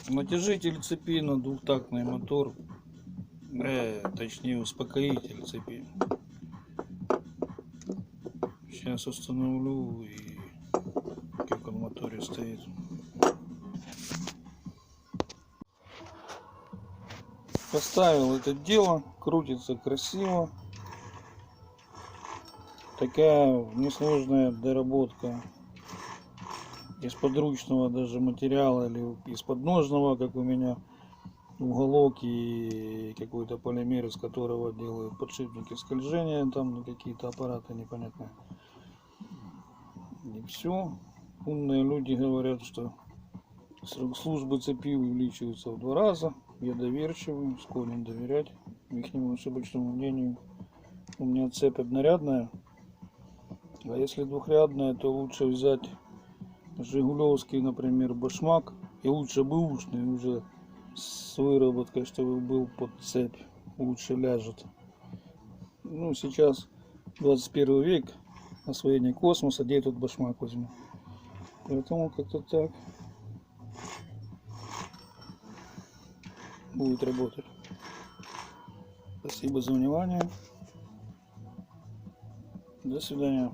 Натяжитель цепи на двухтактный мотор, точнее успокоитель цепи. Сейчас установлю, и как он в моторе стоит. Поставил это дело, крутится красиво. Такая несложная доработка из подручного даже материала или из подножного, как у меня уголок и какой-то полимер, из которого делают подшипники скольжения там на какие-то аппараты непонятные. И все. Умные люди говорят, что срок службы цепи увеличивается в 2 раза. Я доверчивый, склонен доверять ихнему ошибочному мнению. У меня цепь однорядная, а если двухрядная, то лучше взять жигулевский, например, башмак, и лучше бэушный уже с выработкой, чтобы был под цепь, лучше ляжет. Ну, сейчас 21 век, освоение космоса, где я тут башмак возьму? Поэтому как-то так будет работать. Спасибо за внимание. До свидания.